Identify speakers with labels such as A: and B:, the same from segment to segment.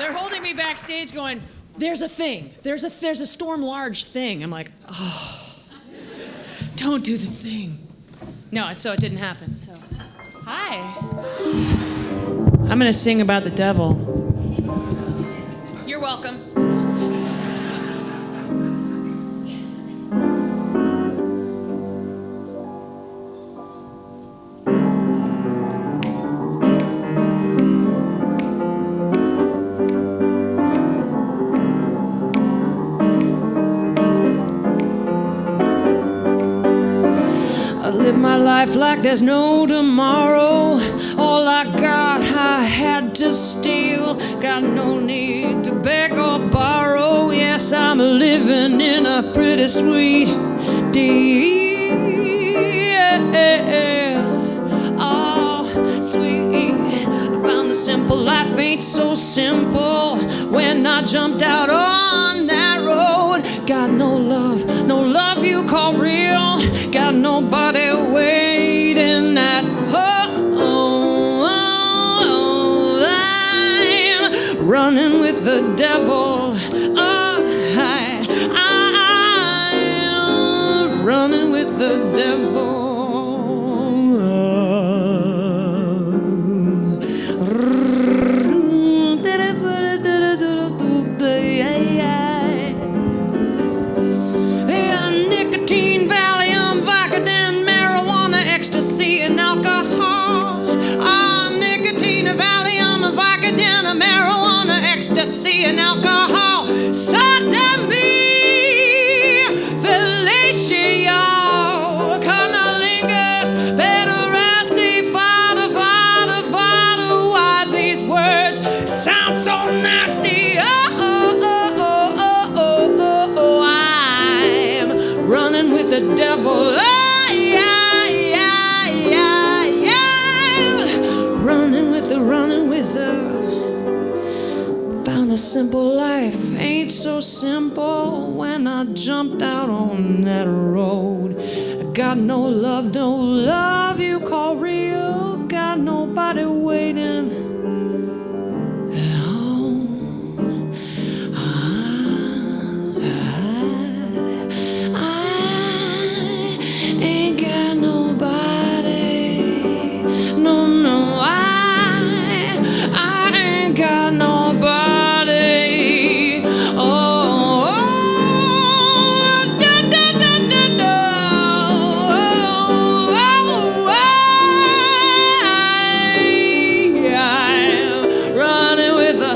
A: they're holding me backstage going, there's a thing. There's a Storm Large thing. I'm like, oh, don't do the thing. No, so it didn't happen. So, hi. I'm going to sing about the devil. You're welcome. I live my life like there's no tomorrow. All I got, I had to steal. Got no need to beg or borrow. Yes, I'm living in a pretty sweet deal. Oh, sweet. I found the simple life ain't so simple. When I jumped out on that road, got no love you call real. Got nobody waiting at home. I'm running with the devil. I'm running with the devil. Ecstasy and alcohol. Nicotine, Valium, Vicodin, marijuana, ecstasy and alcohol. Sodomy, fellatio, cunnilingus, pederasty, father. Why these words sound so nasty? I'm running with the devil. Running with the found the simple life ain't so simple. When I jumped out on that road, I got no love you call real. Got nobody waiting at home. I ain't got nobody. No, I ain't got nobody. Oh, da, da, da, da, da. I'm running with the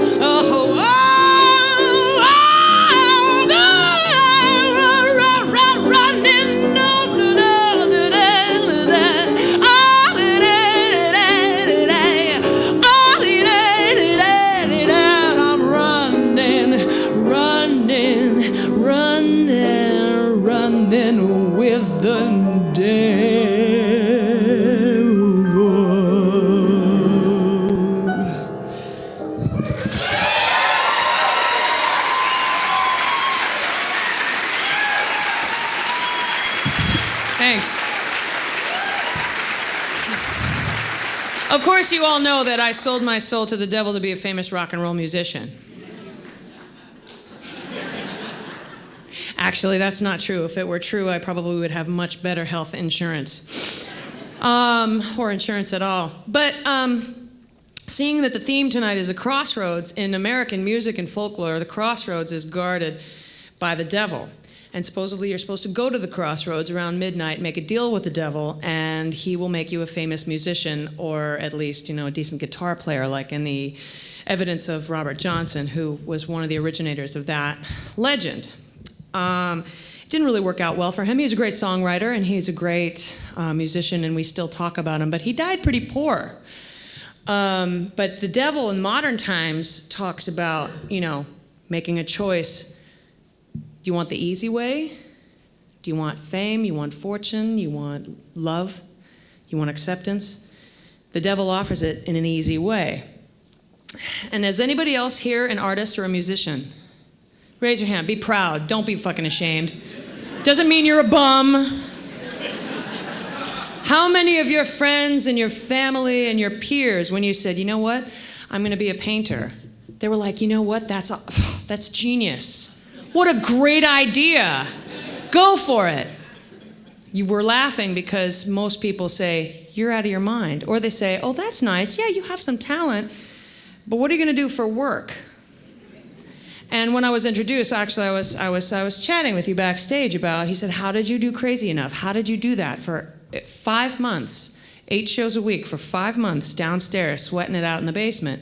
A: Thanks. Of course, you all know that I sold my soul to the devil to be a famous rock and roll musician. Actually, that's not true. If it were true, I probably would have much better health insurance. Or insurance at all. But seeing that the theme tonight is a crossroads in American music and folklore, the crossroads is guarded by the devil. And supposedly you're supposed to go to the crossroads around midnight, make a deal with the devil, and he will make you a famous musician, or at least, a decent guitar player, like in the evidence of Robert Johnson, who was one of the originators of that legend. It didn't really work out well for him. He's a great songwriter, and he's a great musician, and we still talk about him, but he died pretty poor. But the devil in modern times talks about, making a choice. Do you want the easy way? Do you want fame? You want fortune? You want love? You want acceptance? The devil offers it in an easy way. And is anybody else here an artist or a musician? Raise your hand. Be proud. Don't be fucking ashamed. Doesn't mean you're a bum. How many of your friends and your family and your peers, when you said, you know what, I'm going to be a painter, They were like, you know what, that's genius. What a great idea. Go for it. You were laughing because most people say, you're out of your mind. Or they say, oh, that's nice. Yeah, you have some talent, but what are you going to do for work? And when I was introduced, actually, I was chatting with you backstage about, he said, how did you do Crazy Enough? How did you do that for 5 months, 8 shows a week for 5 months downstairs, sweating it out in the basement?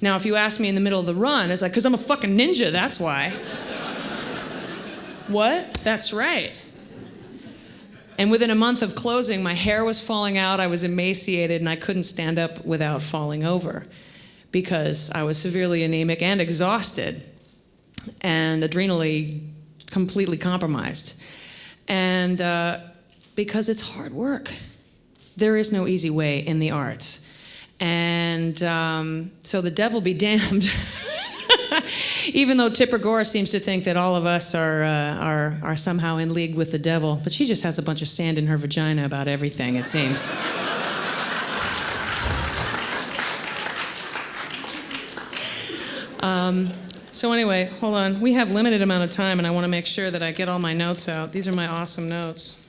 A: Now, if you ask me in the middle of the run, it's like, because I'm a fucking ninja, that's why. What? That's right. And within a month of closing, my hair was falling out, I was emaciated, and I couldn't stand up without falling over because I was severely anemic and exhausted and adrenally completely compromised. And because it's hard work. There is no easy way in the arts. And so the devil be damned. Even though Tipper Gore seems to think that all of us are somehow in league with the devil, but she just has a bunch of sand in her vagina about everything, it seems. So anyway, hold on. We have limited amount of time, and I want to make sure that I get all my notes out. These are my awesome notes.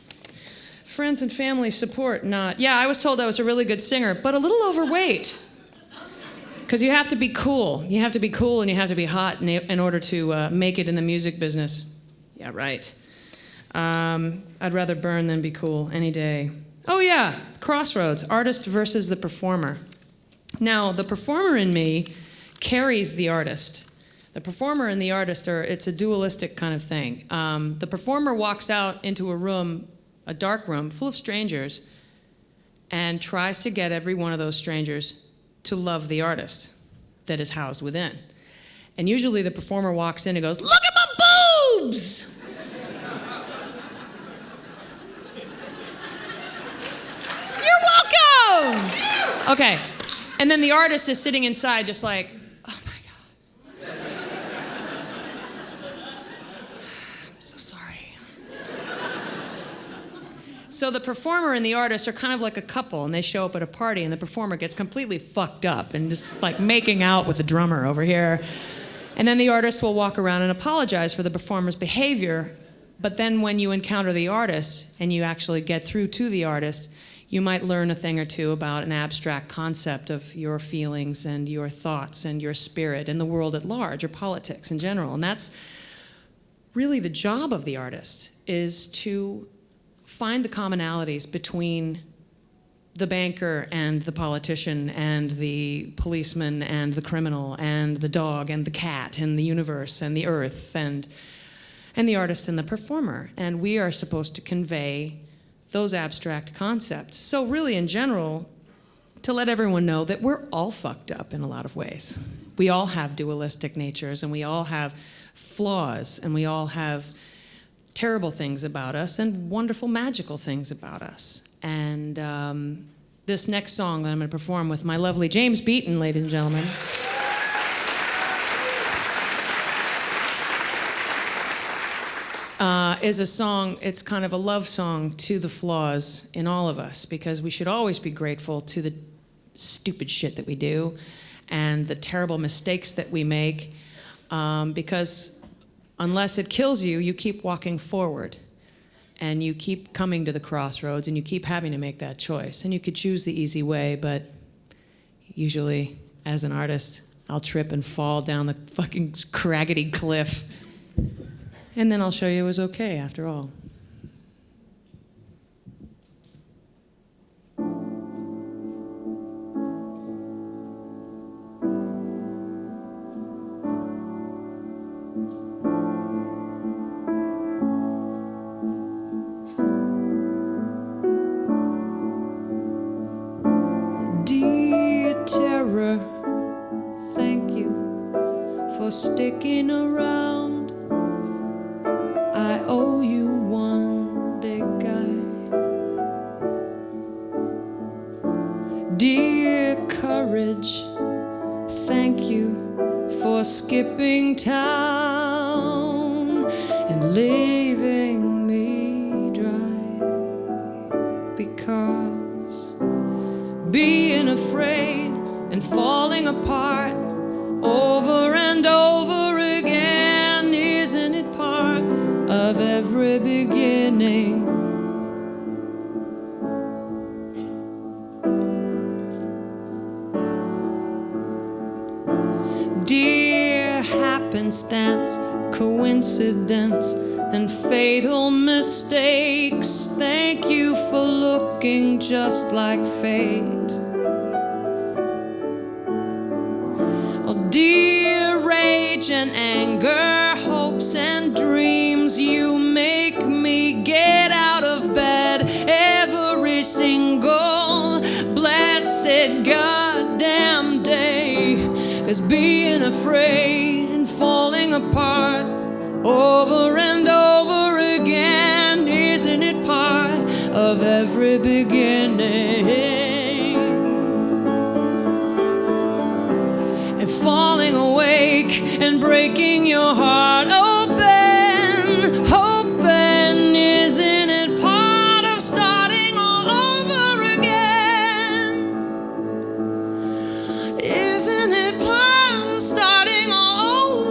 A: Friends and family support, not. Yeah, I was told I was a really good singer, but a little overweight. Because you have to be cool. You have to be cool and you have to be hot in order to make it in the music business. Yeah, right. I'd rather burn than be cool any day. Oh yeah, crossroads, artist versus the performer. Now, the performer in me carries the artist. The performer and the artist it's a dualistic kind of thing. The performer walks out into a room, a dark room, full of strangers, and tries to get every one of those strangers to love the artist that is housed within. And usually the performer walks in and goes, look at my boobs! You're welcome! Okay, and then the artist is sitting inside just like, oh my God. I'm so sorry. So the performer and the artist are kind of like a couple, and they show up at a party, and the performer gets completely fucked up and just like making out with the drummer over here. And then the artist will walk around and apologize for the performer's behavior, but then when you encounter the artist and you actually get through to the artist, you might learn a thing or two about an abstract concept of your feelings and your thoughts and your spirit and the world at large, or politics in general. And that's really the job of the artist, is to find the commonalities between the banker and the politician and the policeman and the criminal and the dog and the cat and the universe and the earth and the artist and the performer. And we are supposed to convey those abstract concepts. So really, in general, to let everyone know that we're all fucked up in a lot of ways. We all have dualistic natures, and we all have flaws, and we all have terrible things about us and wonderful, magical things about us. And this next song that I'm going to perform with my lovely James Beaton, ladies and gentlemen, is a song, it's kind of a love song to the flaws in all of us, because we should always be grateful to the stupid shit that we do and the terrible mistakes that we make, because unless it kills you, you keep walking forward. And you keep coming to the crossroads, and you keep having to make that choice. And you could choose the easy way, but usually, as an artist, I'll trip and fall down the fucking craggedy cliff. And then I'll show you it was okay after all. Thank you for sticking around. I owe you one big guy. Dear courage, thank you for skipping town and leaving me dry. Because being afraid and falling apart over happenstance, coincidence, and fatal mistakes. Thank you for looking just like fate. Oh, dear rage and anger, hopes and dreams, you make me get out of bed every single blessed goddamn day. 'Cause being afraid and falling apart over and over again, isn't it part of every beginning? And falling awake and breaking your heart open, hoping, isn't it part of starting all over again? Isn't it part of starting all over?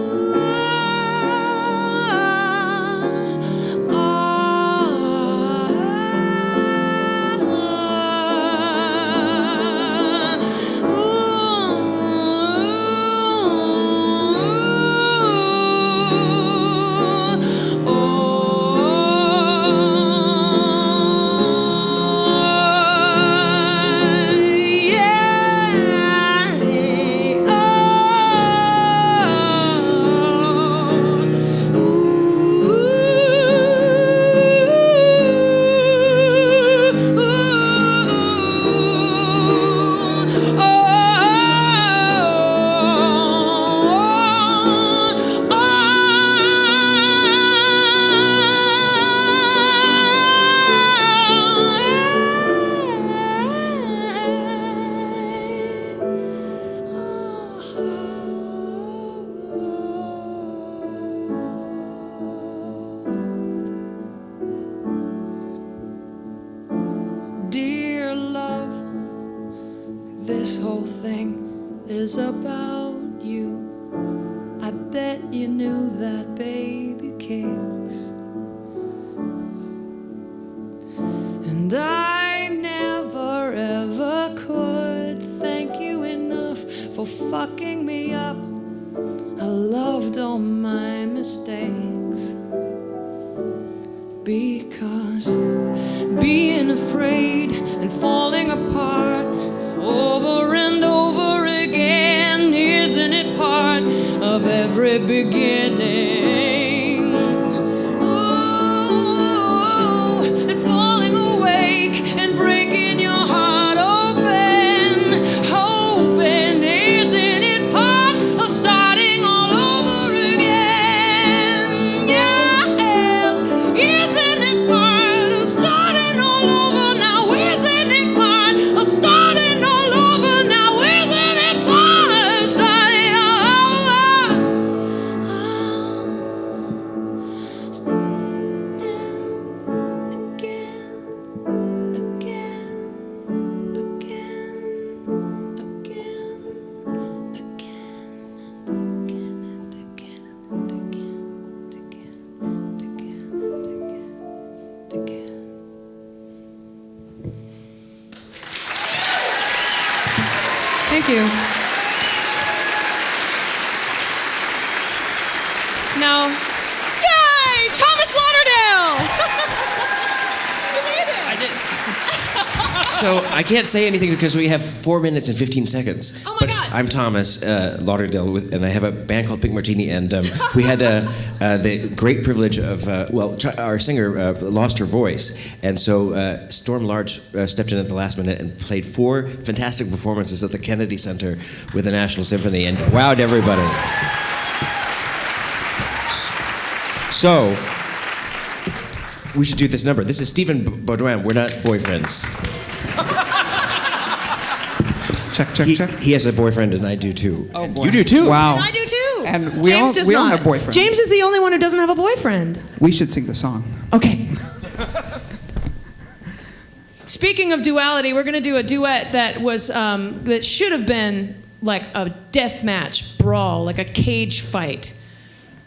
A: Dear love, this whole thing is about you. I bet you knew that, baby cakes. And I never ever could thank you enough for fucking me up. I loved all my mistakes. Because being afraid and falling apart over and over again, isn't it part of every beginning? Oh, and falling awake and breaking your heart open, hoping, isn't it part of starting all over again? Yes, isn't it part of starting all over now? Isn't it part of starting all over now? Isn't it part of starting all over? Thank you. Now, yay! Thomas Lauderdale! You made it!
B: I did. So I can't say anything because we have 4 minutes and 15 seconds.
A: Oh my
B: But
A: God.
B: I'm Thomas Lauderdale, and I have a band called Pink Martini, and we had the great privilege of, our singer lost her voice, and so Storm Large stepped in at the last minute and played 4 fantastic performances at the Kennedy Center with the National Symphony and wowed everybody. So, we should do this number. This is Stephen Baudouin. We're not boyfriends.
C: Check, check, check.
B: He has a boyfriend, and I do too.
C: Oh,
B: And
C: boy.
B: you do too.
C: Wow.
A: And I do too.
C: And
A: James does
C: we
A: not.
C: all have boyfriends.
A: James is the only one who doesn't have a boyfriend.
C: We should sing the song.
A: Okay. Speaking of duality, we're going to do a duet that was that should have been like a death match brawl, like a cage fight.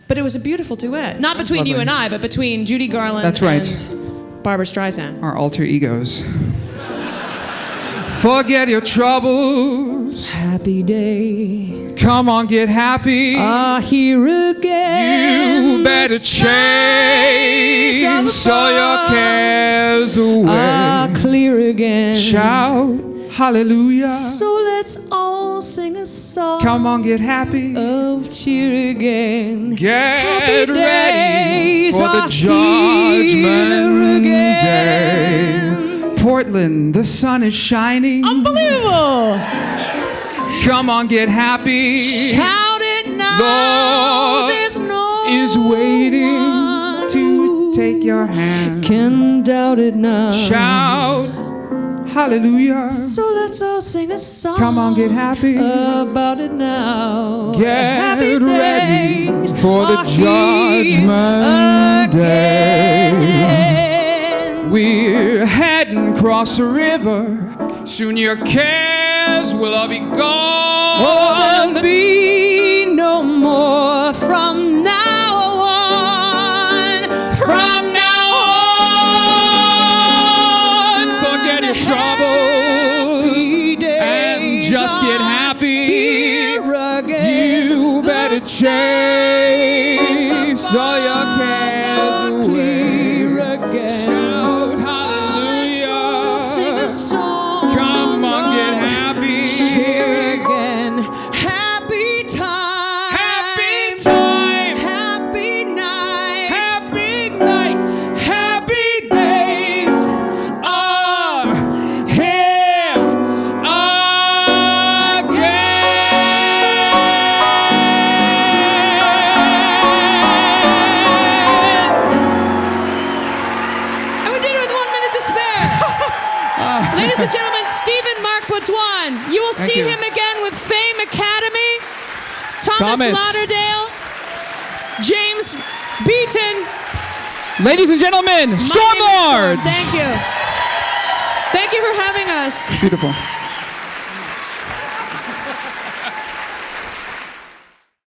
A: But it was a beautiful duet. Not between
C: lovely.
A: you and I, but between Judy Garland
C: That's right.
A: and Barbara Streisand.
C: Our alter egos. Forget your troubles.
A: Happy day.
C: Come on, get happy.
A: Here again.
C: You better chase all your cares away.
A: Clear again.
C: Shout hallelujah.
A: So let's all sing a song.
C: Come on, get happy.
A: Of cheer again.
C: Get ready for the judgment day. Portland, the sun is shining.
A: Unbelievable.
C: Come on, get happy.
A: Shout it now.
C: Lord
A: There's no
C: is waiting
A: one
C: to take your hand.
A: can doubt it now.
C: Shout hallelujah.
A: So let's all sing a song.
C: Come on, get happy.
A: About it now.
C: Get
A: Happy
C: ready
A: days
C: for the
A: are here
C: judgment day.
A: again.
C: We're heading across the river. Soon your cares will all be gone.
A: Oh, there'll be no more from now on. From now on.
C: Forget your troubles and just get happy.
A: Here again.
C: You better chase all your cares away.
A: Again.
C: Shout hallelujah.
A: Sing a song.
C: Come on, get happy.
A: Cheer again. Happy time.
C: Happy time.
A: Happy night.
C: Happy night. Happy days are here
A: And we did it with 1 minute to spare. Ladies and gentlemen, Stephen Mark Boudouin. You will
C: Thank
A: see
C: you.
A: him again with Fame Academy. Thomas Lauderdale. James Beaton.
C: Ladies and gentlemen,
A: My name is
C: Stormlord.
A: Storm. Thank you. Thank you for having us.
C: Beautiful.